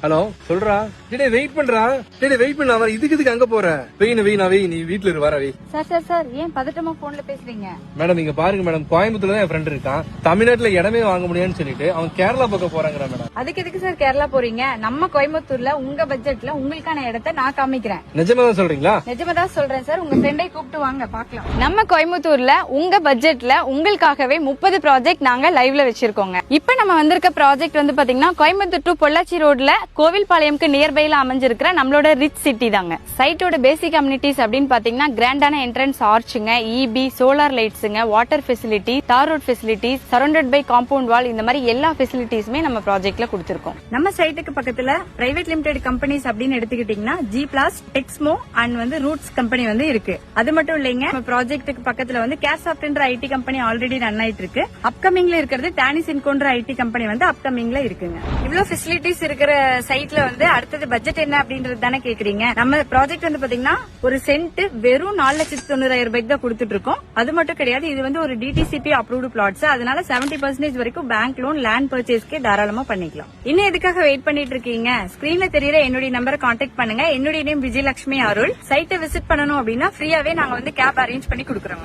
Hello சொல்றா. டேய் wait பண்றா. டேய் வெயிட் பண்ண. அவன் இதுக்கு அங்க போற. வெய் நீ வீட்ல இரு. வர வை. சார் ஏன் பதட்டமா போன்ல பேசுறீங்க? மேடம் இங்க பாருங்க மேடம், கோயம்புத்தூர்ல தான் என் ஃப்ரெண்ட் இருக்கான். தமிழ்நாட்டுல இடமே வாங்க முடியாதுன்னு சொல்லிட்டு அவன் கேரளா பக்கம் போறாங்கடா மேடம். அதுக்கு எதுக்கு சார் கேரளா போறீங்க? நம்ம கோயம்புத்தூர்ல உங்க பட்ஜெட்ல உங்களுக்கான இடத்தை நான் காமிக்கிறேன். நிஜமாதான் சொல்றீங்களா? நிஜமாதான் சொல்றேன் சார். உங்க ஃப்ரெண்டை கூப்பிட்டு வாங்க பாக்கலாம். நம்ம கோயம்புத்தூர்ல உங்க பட்ஜெட்ல உங்களுக்காகவே 30 ப்ராஜெக்ட் நாங்க லைவ்ல வச்சிருக்கோங்க. இப்ப நம்ம வந்திருக்க ப்ராஜெக்ட் வந்து பாத்தீங்கன்னா கோயம்புத்தூர் டு பொள்ளாச்சி ரோட்ல கோவில்பாளையம்க்கு நியர்பைல அமைஞ்சிருக்கிற நம்மளோட ரிச் சிட்டி தாங்க. சைட்டோட பேசிக் அம்யூனிட்டிஸ் அப்படின்னு பாத்தீங்கன்னா கிராண்டான என்ட்ரன்ஸ் ஆர்ச்சுங்க, இபி, சோலார் லைட்ஸுங்க, water facility, tar road facilities, surrounded by compound wall, இந்த மாதிரி எல்லா ஃபெசிலிட்டிஸுமே நம்ம ப்ராஜெக்ட்ல கொடுத்திருக்கோம். நம்ம சைட்டுக்கு பக்கத்துல பிரைவேட் லிமிடெட் கம்பெனிஸ் அப்படின்னு எடுத்துக்கிட்டீங்கன்னா ஜி பிளாஸ், டெக்ஸ்மோ அண்ட் வந்து ரூட்ஸ் கம்பெனி வந்து இருக்கு. அது மட்டும் இல்லைங்க, நம்ம ப்ராஜெக்ட்டுக்கு பக்கத்துல வந்து கேர்சாப்ட்ன்ற ஐடி கம்பெனி ஆல்ரெடி ரன் ஆயிட்டு இருக்கு. அப்கமிங்ல இருக்கிறது டானிஸ் இன்கோன்ற ஐடி கம்பெனி வந்து அப்கமிங்ல இருக்குங்க. இவ்வளவு ஃபெசிலிட்டிஸ் இருக்கிற சைட்ல வந்து அடுத்தது பட்ஜெட் என்ன அப்படின்றது தானே கேக்குறீங்க. நம்ம ப்ராஜெக்ட் வந்து பாத்தீங்கன்னா ஒரு சென்ட் வெறும் 4,90,000 ரூபாய்க்கு தான் கொடுத்துட்டு இருக்கோம். அது மட்டும் கிடையாது, இது வந்து ஒரு டிடிசிபி அப்ரூவ்டு பிளாட்ஸ். அதனால 70% வரைக்கும் பேங்க் லோன், லேண்ட் பர்ச்சேஸ்க்கு தாராளமா பண்ணிக்கலாம். இன்னும் எதுக்காக வெயிட் பண்ணிட்டு இருக்கீங்க? ஸ்கிரீன்ல தெரியற என்னுடைய நம்பரை கான்டாக்ட் பண்ணுங்க. என்னுடைய நேம் விஜயலட்சுமி அருள். சைட்டை விசிட் பண்ணணும் அப்படின்னா ஃப்ரீயாவே நாங்க வந்து கேப் அரேஞ்ச் பண்ணி கொடுக்குறோங்க.